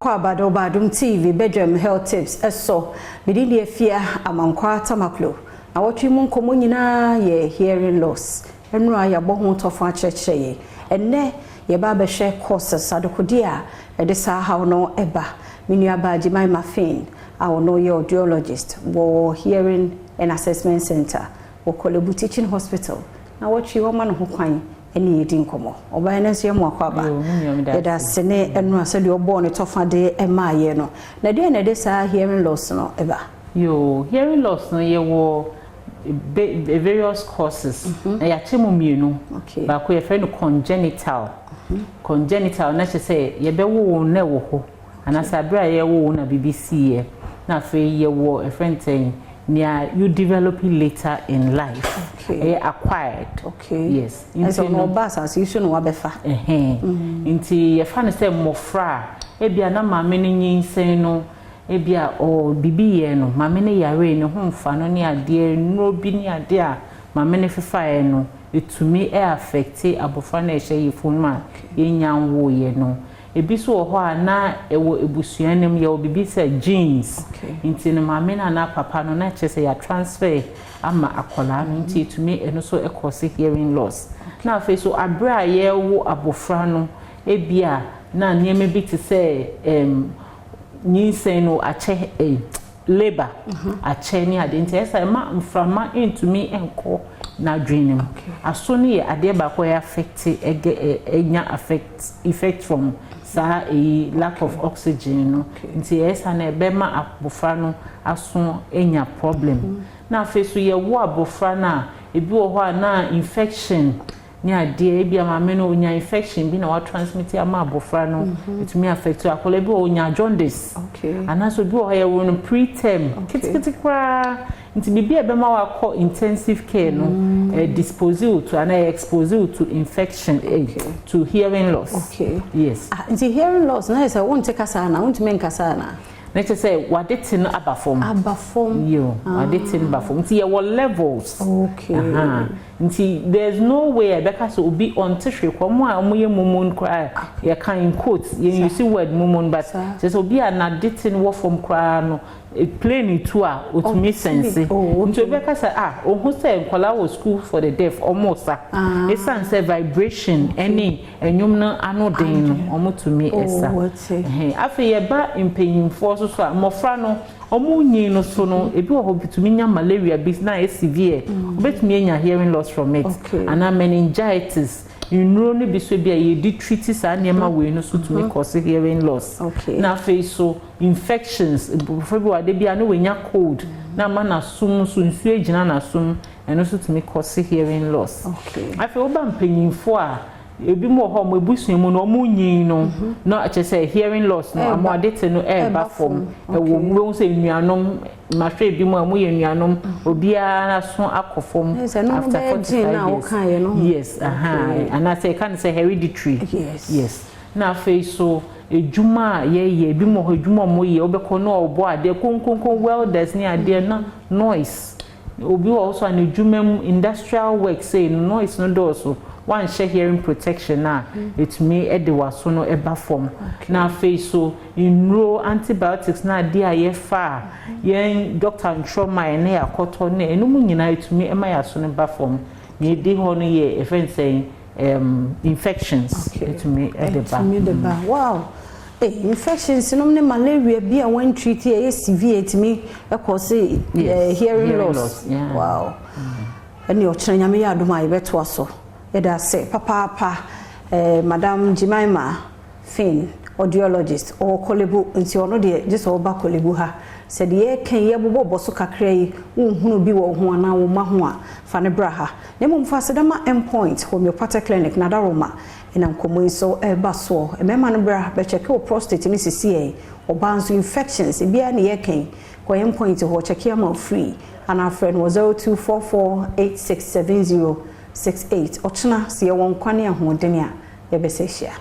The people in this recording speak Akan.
Kwa Badwam TV Badwam health tips eso bidini efia amankwa tamaklo na wotwe mu nkomo nyina ye hearing loss enu aya bo ho tofa checheye enne ye ba be hwe courses adokodi a ede sa hawo no eba menua ba jimai mafin awo no ye audiologist wo hearing and assessment center wo Kolebu teaching hospital na wotwe wo ma no ho kwan eni yedi nkomo oba ene so yemu akwaba yeda sene enu asede obo ne tofa de emaye no na de na de sa hearing loss no eba hearing loss no ye wo various causes na ya chemu mienu ba ko ye fe no congenital na che say ye be wo na wo ho anasa bra ye wo na BBC ye na fe ye wo a friend thing near you developing later in life. Acquired. Yes. Into no bas as you should wabefa. Into ye fan say mofra. Ebia na mame ni nyinsen no. Ebia o bibi ye no. Mame ne yare no ho mfa no ne ade no bi ne ade a mame ne fefa ye no. Etumi affect abofra na ehye yefun ma ye nyanwo ye no. Ebi so ho a na ewo ebusuanem ye obibi say genes nti no mame na papa no na chese ya transfer ama akola no nti etumi eno so ekose hearing loss na afi so abra ye wo abofra no ebia na nieme bi te say nyinsen no ache labor ache ni ade nti esa ma mframa entumi enko na dream aso ni ade ba ko affect enya effect from a lack of oxygen no nti esa na ebe ma abofra no aso enya problem na afi so ye wo abofra na ebi wo ho na infection ni ade ebi amame no onya infection bi na wa transmit ama abofra no itumi affect akola bi onya jaundice anaso bi wo ye wo no preterm kitikiti kwa nti bibi ebe ma wa call intensive care no disposal to and exposure to infection to hearing loss. Yes. Nti hearing loss na say won take kasa na won tumi nkasa na. Let's say wadetin abafom. Yo, wadetin abafom. Nti ye were levels. Nti there's no way because it will be on tissue kwamo a omoye mumon cry. You can in quotes you see word mumon but just will be an adetin wo from cry no plain to a utumi sense. Nti because ohun say nkola wo school for the deaf almost it sounds say vibration any enyum no anoden no omutumi esa. Afi ye ba impanyimfo so mofra no omunyi no so no ebi wo bitumi nya malaria bis na severe obetumi nya hearing loss from it and meningitis inuro ne biso bia ye di treat sa niema we no so to me cause hearing loss na face so infections before de bia no we nya cold na ma na sum so nsu agina na sum eno so to me cause hearing loss afi oba mpanyimfo a ebi mo ho mo ebusun mu no omunyi no no ache say hearing loss no amodete no ba form e wo mu say nuanom mahwe bi mo amu ye nuanom obia na so akofom after 45 years yes and I say can say hereditary yes na face so ejuma ye bi mo ho ejuma mo ye obekọ no obo ade konkon welders ni ade na noise obi also an ejuma industrial work say noise no do so one share hearing protection na it me edewaso no eba form na face so inro antibiotics na dia ye fa yen doctor trauma na yakoto na enum nyina it me ema yaso no eba form ye di ho no ye event saying infections it me edeba wow infections no ne malaria bi a one treat e severe it me e cause hearing loss wow eni o kyerenya me ya adoma ibeto aso Eda say papa Madam Jemima Fin audiologist or Kolebu nti ono de just oba Kolebu ha said ye kan ye bobo so kakra yi unhunu bi wo ho na wo ma ho a fa ne bra ha na mum fa sedama endpoint homeopathic clinic na daroma ina nkomo so eba so emema ne bra be check your prostate ni sisi oba nso infections e bia ne ye kan ko endpoint ho check ya ma free and our friend was 0244867068 ochna se ye won kwane ahoden a ye be se hia